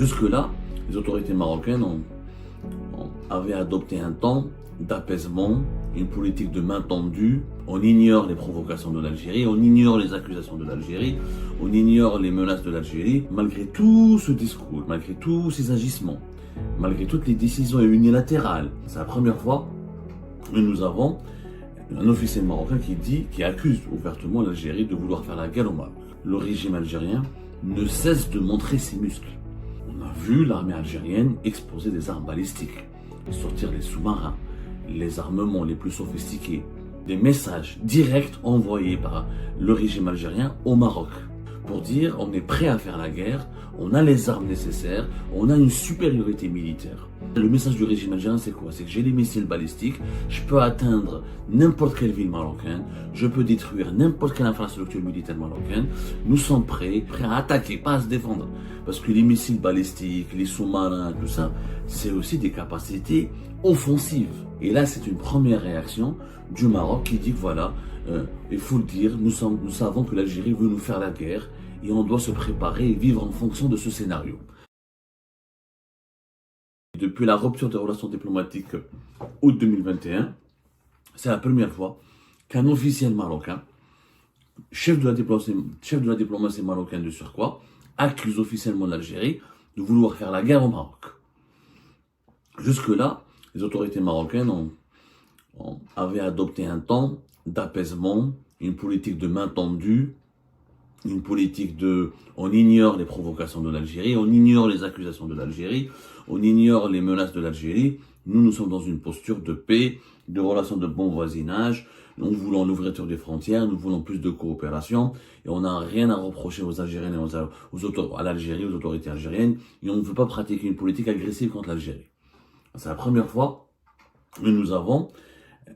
Jusque-là, les autorités marocaines avaient adopté un temps d'apaisement, une politique de main tendue. On ignore les provocations de l'Algérie, on ignore les accusations de l'Algérie, on ignore les menaces de l'Algérie. Malgré tout ce discours, malgré tous ces agissements, malgré toutes les décisions unilatérales, c'est la première fois que nous avons un officier marocain qui accuse ouvertement l'Algérie de vouloir faire la guerre au Maroc. Le régime algérien ne cesse de montrer ses muscles. On a vu l'armée algérienne exposer des armes balistiques, sortir les sous-marins, les armements les plus sophistiqués, des messages directs envoyés par le régime algérien au Maroc pour dire on est prêt à faire la guerre, on a les armes nécessaires, on a une supériorité militaire. Le message du régime algérien c'est quoi? C'est que j'ai les missiles balistiques, je peux atteindre n'importe quelle ville marocaine, je peux détruire n'importe quelle infrastructure militaire marocaine, nous sommes prêts à attaquer, pas à se défendre. Parce que les missiles balistiques, les sous-marins, tout ça, c'est aussi des capacités offensives. Et là, c'est une première réaction du Maroc qui dit que voilà, il faut le dire, nous savons que l'Algérie veut nous faire la guerre et on doit se préparer et vivre en fonction de ce scénario. Depuis la rupture des relations diplomatiques août 2021, c'est la première fois qu'un officiel marocain, chef de la diplomatie marocaine de surcroît, accuse officiellement l'Algérie de vouloir faire la guerre au Maroc. Jusque-là, les autorités marocaines avaient adopté un temps d'apaisement, une politique de main tendue, une politique de... On ignore les provocations de l'Algérie, on ignore les accusations de l'Algérie, on ignore les menaces de l'Algérie. Nous sommes dans une posture de paix, de relations de bon voisinage. Nous voulons l'ouverture des frontières, nous voulons plus de coopération et on n'a rien à reprocher aux Algériens et à l'Algérie, aux autorités algériennes, et on ne veut pas pratiquer une politique agressive contre l'Algérie. C'est la première fois que nous avons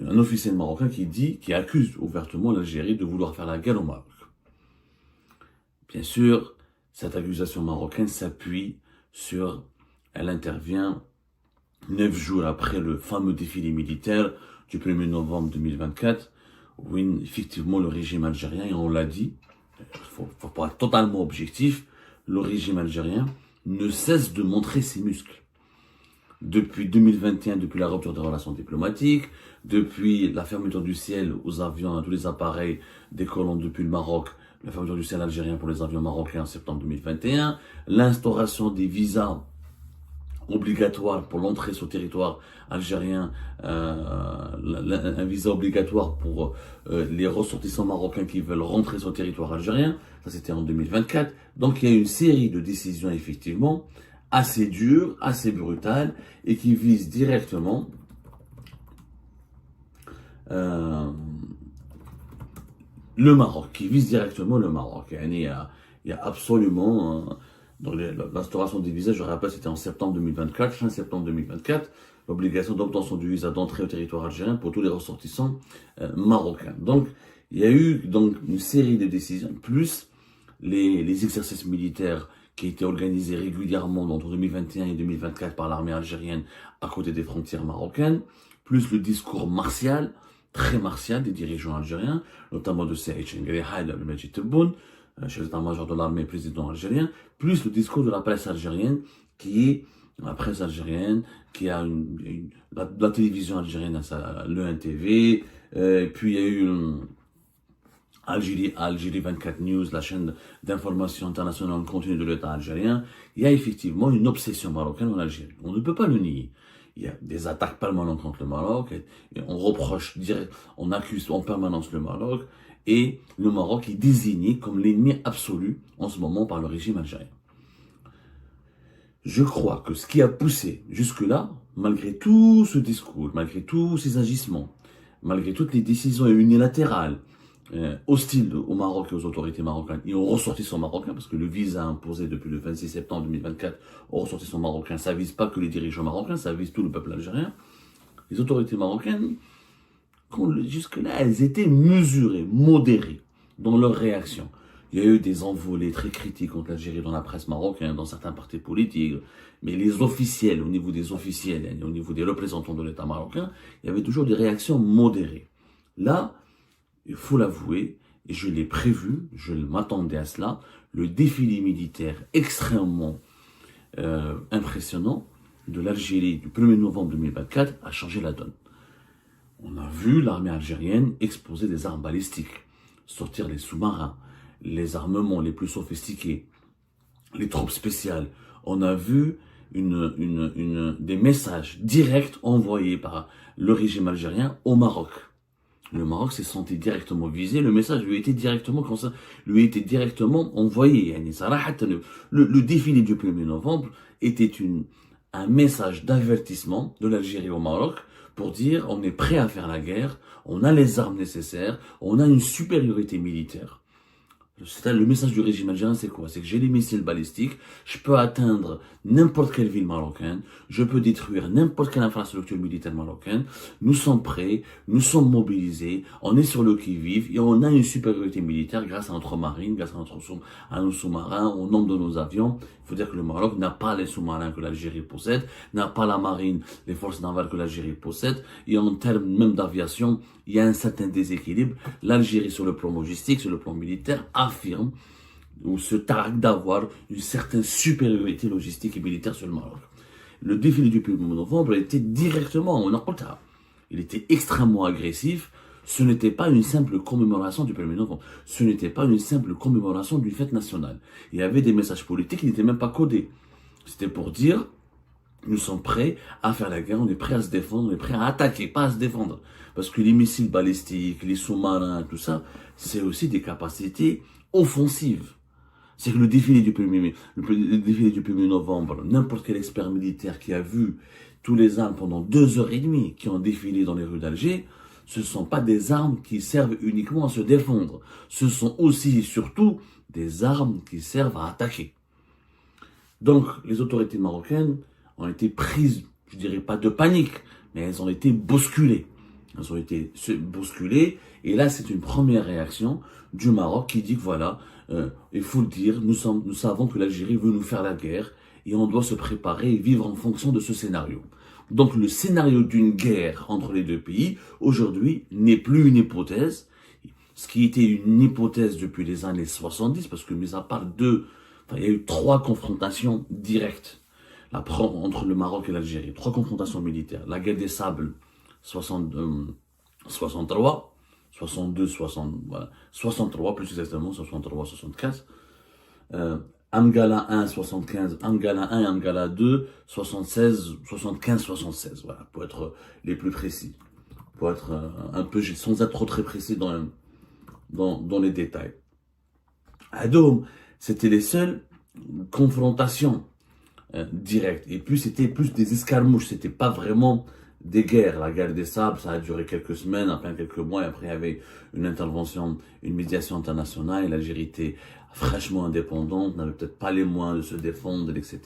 un officier marocain qui accuse ouvertement l'Algérie de vouloir faire la guerre au Maroc. Bien sûr, cette accusation marocaine s'appuie elle intervient 9 jours après le fameux défilé militaire du 1er novembre 2024, où effectivement le régime algérien, et on l'a dit, il faut pas être totalement objectif, le régime algérien ne cesse de montrer ses muscles. Depuis 2021, depuis la rupture des relations diplomatiques, depuis la fermeture du ciel aux avions, à tous les appareils décollant depuis le Maroc, la fermeture du ciel algérien pour les avions marocains en septembre 2021, l'instauration des visas obligatoire pour l'entrée sur le territoire algérien, un visa obligatoire pour les ressortissants marocains qui veulent rentrer sur le territoire algérien, ça c'était en 2024. Donc il y a une série de décisions effectivement assez dures, assez brutales et qui visent directement le Maroc, Il y a absolument... Donc l'instauration des visas, je rappelle, c'était en septembre 2024, fin septembre 2024, l'obligation d'obtention du visa d'entrée au territoire algérien pour tous les ressortissants marocains. Donc il y a eu une série de décisions, plus les exercices militaires qui étaient organisés régulièrement entre 2021 et 2024 par l'armée algérienne à côté des frontières marocaines, plus le discours martial, très martial des dirigeants algériens, notamment de Saïd Chengari Haïdar et Majid Tebboune, chef d'état-major de l'armée président algérien, plus le discours de la presse algérienne, qui a la télévision algérienne, le NTV, puis il y a eu Algérie 24 News, la chaîne d'information internationale continue de l'État algérien. Il y a effectivement une obsession marocaine en Algérie. On ne peut pas le nier. Il y a des attaques permanentes contre le Maroc, et on accuse en permanence le Maroc, et le Maroc est désigné comme l'ennemi absolu en ce moment par le régime algérien. Je crois que ce qui a poussé jusque-là, malgré tout ce discours, malgré tous ces agissements, malgré toutes les décisions unilatérales, hostiles au Maroc et aux autorités marocaines et aux ressortissants marocains, parce que le visa imposé depuis le 26 septembre 2024 aux ressortissants marocains, ça vise pas que les dirigeants marocains, ça vise tout le peuple algérien. Les autorités marocaines, jusque-là, elles étaient mesurées, modérées dans leur réaction. Il y a eu des envolées très critiques contre l'Algérie dans la presse marocaine, dans certains partis politiques, mais les officiels, au niveau des officiels et au niveau des représentants de l'État marocain, il y avait toujours des réactions modérées. Là, il faut l'avouer, et je l'ai prévu, je m'attendais à cela, le défilé militaire extrêmement impressionnant de l'Algérie du 1er novembre 2024 a changé la donne. On a vu l'armée algérienne exposer des armes balistiques, sortir les sous-marins, les armements les plus sophistiqués, les troupes spéciales. On a vu des messages directs envoyés par le régime algérien au Maroc. Le Maroc s'est senti directement visé, le message lui a été directement envoyé. Le défilé du 1er novembre était un message d'avertissement de l'Algérie au Maroc pour dire on est prêt à faire la guerre, on a les armes nécessaires, on a une supériorité militaire. Le message du régime algérien, c'est quoi? C'est que j'ai les missiles balistiques, je peux atteindre n'importe quelle ville marocaine, je peux détruire n'importe quelle infrastructure militaire marocaine, nous sommes prêts, nous sommes mobilisés, on est sur le qui-vive et on a une supériorité militaire grâce à notre marine, grâce à nos sous-marins, au nombre de nos avions. Il faut dire que le Maroc n'a pas les sous-marins que l'Algérie possède, n'a pas la marine, les forces navales que l'Algérie possède, et en termes même d'aviation, il y a un certain déséquilibre. L'Algérie, sur le plan logistique, sur le plan militaire, affirme ou se targue d'avoir une certaine supériorité logistique et militaire sur le Maroc. Le défilé du 1er novembre était directement en Aqta. Il était extrêmement agressif. Ce n'était pas une simple commémoration du 1er novembre. Ce n'était pas une simple commémoration d'une fête nationale. Il y avait des messages politiques qui n'étaient même pas codés. C'était pour dire, nous sommes prêts à faire la guerre, on est prêts à se défendre, on est prêts à attaquer, pas à se défendre. Parce que les missiles balistiques, les sous-marins, tout ça, c'est aussi des capacités offensives. C'est que le défilé du 1er novembre, n'importe quel expert militaire qui a vu tous les armes pendant 2 heures et demie qui ont défilé dans les rues d'Alger, ce ne sont pas des armes qui servent uniquement à se défendre. Ce sont aussi et surtout des armes qui servent à attaquer. Donc, les autorités marocaines ont été prises, je dirais pas de panique, mais elles ont été bousculées. Elles ont été bousculées, et là, c'est une première réaction du Maroc qui dit que voilà, il faut le dire, nous savons que l'Algérie veut nous faire la guerre, et on doit se préparer et vivre en fonction de ce scénario. Donc, le scénario d'une guerre entre les deux pays, aujourd'hui, n'est plus une hypothèse, ce qui était une hypothèse depuis les années 70, parce que mis à part il y a eu 3 confrontations directes entre le Maroc et l'Algérie, 3 confrontations militaires. La guerre des sables, 63, 62, 63 plus exactement, 63, 64. Amgala 1, 75, Amgala 1 et Amgala 2, 76, 75, 76. Voilà, pour être les plus précis. Pour être un peu, sans être trop très précis dans les détails. Adoum, c'était les seules confrontations directes. Et puis, c'était plus des escarmouches. C'était pas vraiment des guerres. La guerre des sables, ça a duré quelques semaines, après quelques mois, et après il y avait une intervention, une médiation internationale, et l'Algérie était fraîchement indépendante, n'avait peut-être pas les moyens de se défendre, etc.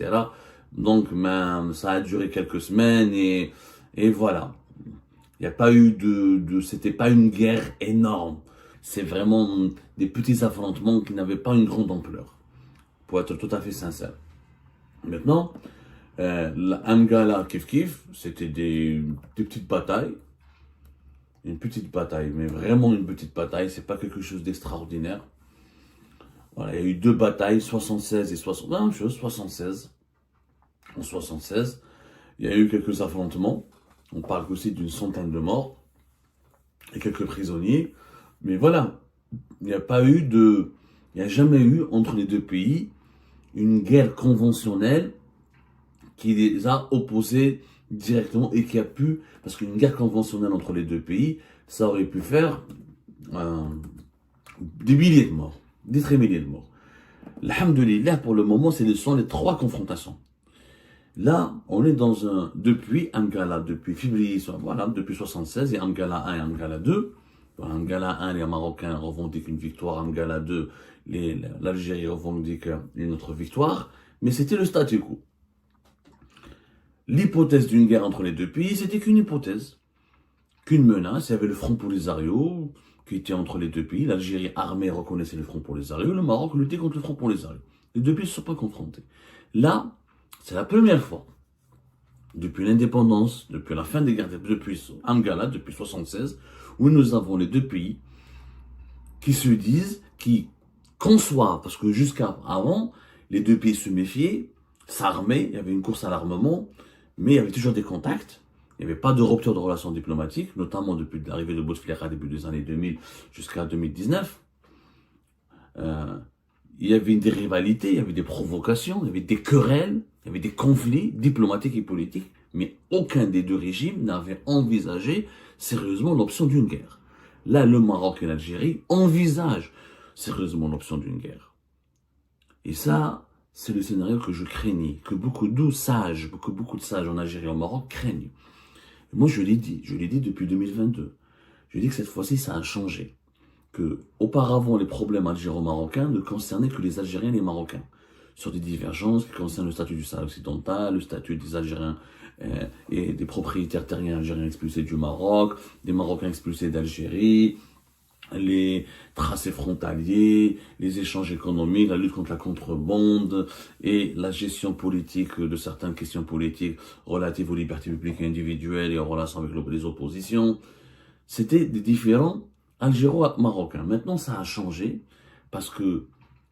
Donc, ça a duré quelques semaines, et voilà. Il n'y a pas eu c'était pas une guerre énorme. C'est vraiment des petits affrontements qui n'avaient pas une grande ampleur, pour être tout à fait sincère. Maintenant, Amgala Kif, c'était des petites batailles. Une petite bataille, mais vraiment une petite bataille, c'est pas quelque chose d'extraordinaire. Voilà, il y a eu 2 batailles, 76 et 60, la même chose, 76. En 76, il y a eu quelques affrontements. On parle aussi d'une centaine de morts et quelques prisonniers. Mais voilà, il n'y a jamais eu entre les deux pays une guerre conventionnelle qui les a opposés directement et qui a pu, parce qu'une guerre conventionnelle entre les deux pays, ça aurait pu faire des milliers de morts, des très milliers de morts. Alhamdoulilah, pour le moment, ce sont les 3 confrontations. Là, on est depuis Amgala, depuis février, voilà, depuis 76, et Amgala 1 et Amgala 2. Dans Amgala 1, les Marocains revendiquent une victoire, Amgala 2, l'Algérie revendique une autre victoire, mais c'était le statu quo. L'hypothèse d'une guerre entre les deux pays, c'était qu'une hypothèse, qu'une menace. Il y avait le Front Polisario qui était entre les deux pays. L'Algérie armée reconnaissait le Front Polisario. Le Maroc luttait contre le Front Polisario. Les deux pays ne se sont pas confrontés. Là, c'est la première fois, depuis l'indépendance, depuis la fin des guerres, depuis Amgala, depuis 76, où nous avons les deux pays qui se disent, qui conçoivent, parce que jusqu'à avant, les deux pays se méfiaient, s'armer, il y avait une course à l'armement, mais il y avait toujours des contacts. Il n'y avait pas de rupture de relations diplomatiques, notamment depuis l'arrivée de Bouteflika début des années 2000 jusqu'à 2019. Il y avait des rivalités, il y avait des provocations, il y avait des querelles, il y avait des conflits diplomatiques et politiques, mais aucun des deux régimes n'avait envisagé sérieusement l'option d'une guerre. Là, le Maroc et l'Algérie envisagent sérieusement l'option d'une guerre. Et ça, c'est le scénario que je craignais, que beaucoup de sages en Algérie et au Maroc craignent. Et moi, je l'ai dit depuis 2022. Je dis que cette fois-ci, ça a changé. Que, auparavant, les problèmes algéro-marocains ne concernaient que les Algériens et les Marocains. Sur des divergences qui concernent le statut du Sahara occidental, le statut des Algériens et des propriétaires terriens algériens expulsés du Maroc, des Marocains expulsés d'Algérie, les tracés frontaliers, les échanges économiques, la lutte contre la contrebande et la gestion politique de certaines questions politiques relatives aux libertés publiques et individuelles et en relation avec les oppositions. C'était des différents algéro-marocains. Maintenant, ça a changé parce que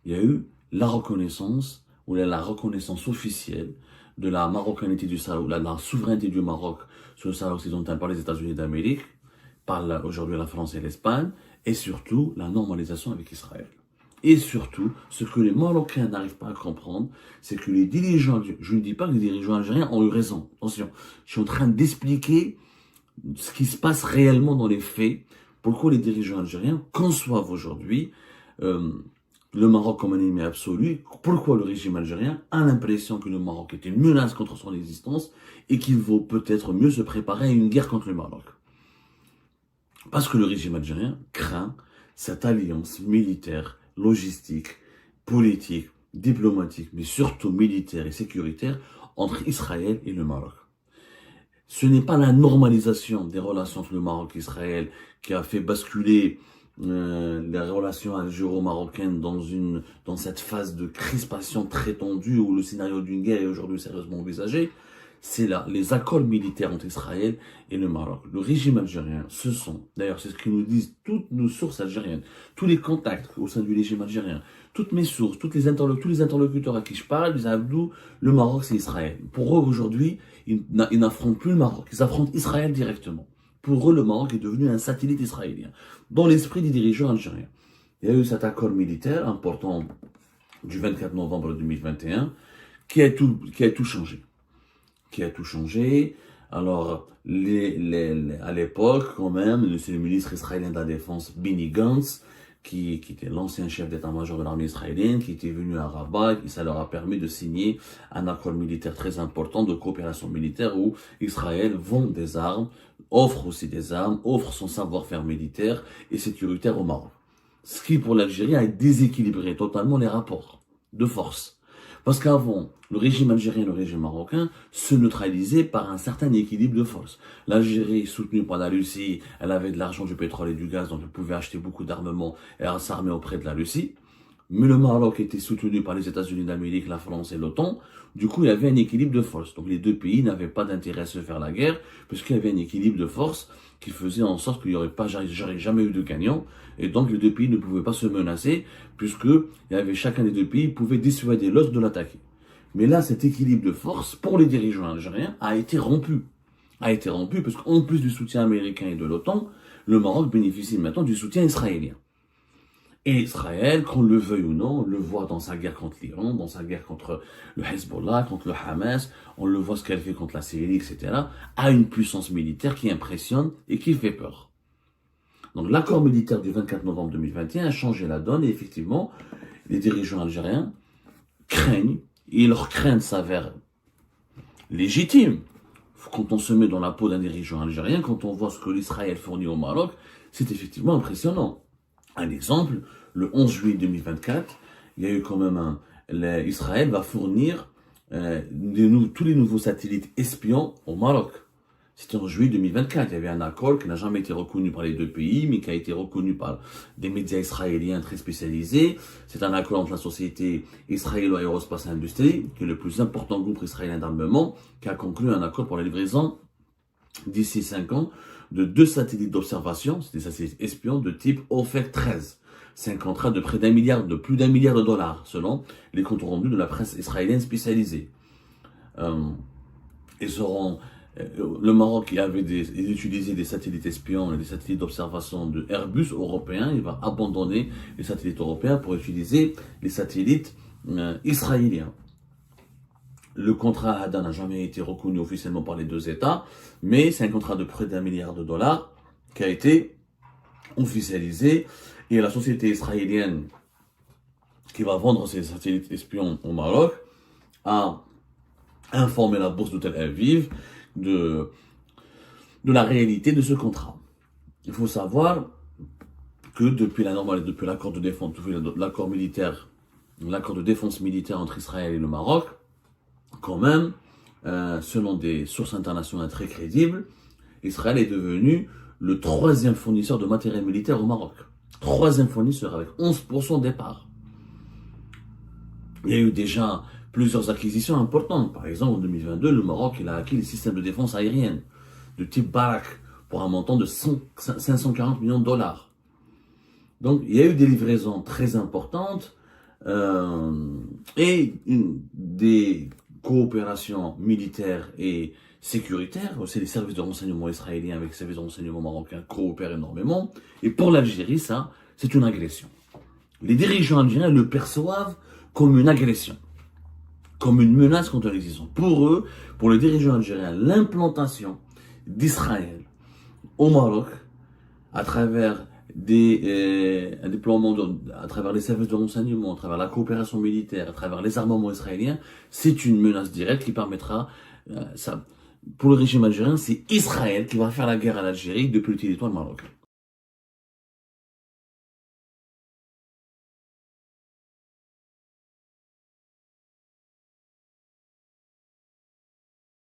il y a eu la reconnaissance ou la reconnaissance officielle de la marocanité du Sahara, la souveraineté du Maroc sur le Sahara occidental par les États-Unis d'Amérique, par aujourd'hui la France et l'Espagne, et surtout la normalisation avec Israël. Et surtout, ce que les Marocains n'arrivent pas à comprendre, c'est que les dirigeants, je ne dis pas que les dirigeants algériens ont eu raison, attention, je suis en train d'expliquer ce qui se passe réellement dans les faits, pourquoi les dirigeants algériens conçoivent aujourd'hui le Maroc comme un ennemi absolu, pourquoi le régime algérien a l'impression que le Maroc est une menace contre son existence et qu'il vaut peut-être mieux se préparer à une guerre contre le Maroc. Parce que le régime algérien craint cette alliance militaire, logistique, politique, diplomatique, mais surtout militaire et sécuritaire entre Israël et le Maroc. Ce n'est pas la normalisation des relations entre le Maroc et Israël qui a fait basculer les relations algéro-marocaines dans cette phase de crispation très tendue où le scénario d'une guerre est aujourd'hui sérieusement envisagé. C'est là les accords militaires entre Israël et le Maroc. Le régime algérien, d'ailleurs c'est ce que nous disent toutes nos sources algériennes, tous les contacts au sein du régime algérien, toutes mes sources, tous les interlocuteurs à qui je parle, ils disent Abdou, le Maroc c'est Israël. Pour eux aujourd'hui, ils n'affrontent plus le Maroc, ils affrontent Israël directement. Pour eux, le Maroc est devenu un satellite israélien, dans l'esprit des dirigeants algériens. Il y a eu cet accord militaire important du 24 novembre 2021 qui a tout changé. Alors, à l'époque, quand même, c'est le ministre israélien de la Défense, Benny Gantz, qui était l'ancien chef d'état-major de l'armée israélienne, qui était venu à Rabat, et ça leur a permis de signer un accord militaire très important de coopération militaire où Israël vend des armes, offre aussi des armes, offre son savoir-faire militaire et sécuritaire au Maroc. Ce qui, pour l'Algérie, a déséquilibré totalement les rapports de force. Parce qu'avant, le régime algérien et le régime marocain se neutralisaient par un certain équilibre de force. L'Algérie, soutenue par la Russie, elle avait de l'argent, du pétrole et du gaz, donc elle pouvait acheter beaucoup d'armements et s'armer auprès de la Russie. Mais le Maroc était soutenu par les États-Unis d'Amérique, la France et l'OTAN. Du coup, il y avait un équilibre de force. Donc les deux pays n'avaient pas d'intérêt à se faire la guerre, puisqu'il y avait un équilibre de force qui faisait en sorte qu'il n'y aurait jamais eu de gagnant. Et donc les deux pays ne pouvaient pas se menacer, puisque chacun des deux pays pouvait dissuader l'autre de l'attaquer. Mais là, cet équilibre de force, pour les dirigeants algériens, a été rompu. Parce qu'en plus du soutien américain et de l'OTAN, le Maroc bénéficie maintenant du soutien israélien. Et Israël, qu'on le veuille ou non, on le voit dans sa guerre contre l'Iran, dans sa guerre contre le Hezbollah, contre le Hamas, on le voit ce qu'elle fait contre la Syrie, etc., a une puissance militaire qui impressionne et qui fait peur. Donc l'accord militaire du 24 novembre 2021 a changé la donne et effectivement, les dirigeants algériens craignent, et leur crainte s'avère légitime. Quand on se met dans la peau d'un dirigeant algérien, quand on voit ce que l'Israël fournit au Maroc, c'est effectivement impressionnant. Un exemple, le 11 juillet 2024, il y a eu quand même Israël va fournir tous les nouveaux satellites espions au Maroc. C'était en juillet 2024. Il y avait un accord qui n'a jamais été reconnu par les deux pays, mais qui a été reconnu par des médias israéliens très spécialisés. C'est un accord entre la société Israélo-Aerospace Industrie, qui est le plus important groupe israélien d'armement, qui a conclu un accord pour la livraison d'ici 5 ans de 2 satellites d'observation, c'est des satellites espions de type Ofer 13. C'est un contrat de plus d'1 milliard de dollars, selon les comptes rendus de la presse israélienne spécialisée. ils auront le Maroc qui avait utilisé des satellites espions et des satellites d'observation de Airbus européens, il va abandonner les satellites européens pour utiliser les satellites israéliens. Le contrat Hada n'a jamais été reconnu officiellement par les deux États, mais c'est un contrat de près d'1 milliard de dollars qui a été officialisé, et la société israélienne qui va vendre ces satellites espions au Maroc a informé la bourse de Tel Aviv de la réalité de ce contrat. Il faut savoir que depuis l'accord de défense, l'accord militaire, l'accord de défense militaire entre Israël et le Maroc, quand même, selon des sources internationales très crédibles, Israël est devenu le 3e fournisseur de matériel militaire au Maroc. 3e fournisseur avec 11% des parts. Il y a eu déjà plusieurs acquisitions importantes. Par exemple, en 2022, le Maroc il a acquis les systèmes de défense aérienne de type Barak pour un montant de 540 millions de dollars. Donc, il y a eu des livraisons très importantes et des coopérations militaires et sécuritaires. Aussi, les services de renseignement israéliens avec les services de renseignement marocains coopèrent énormément. Et pour l'Algérie, ça, c'est une agression. Les dirigeants algériens le perçoivent comme une agression, comme une menace contre l'existence. Pour eux, pour les dirigeants algériens, l'implantation d'Israël au Maroc, à travers un déploiement à travers les services de renseignement, à travers la coopération militaire, à travers les armements israéliens, c'est une menace directe qui permettra, pour le régime algérien, c'est Israël qui va faire la guerre à l'Algérie depuis le territoire marocain.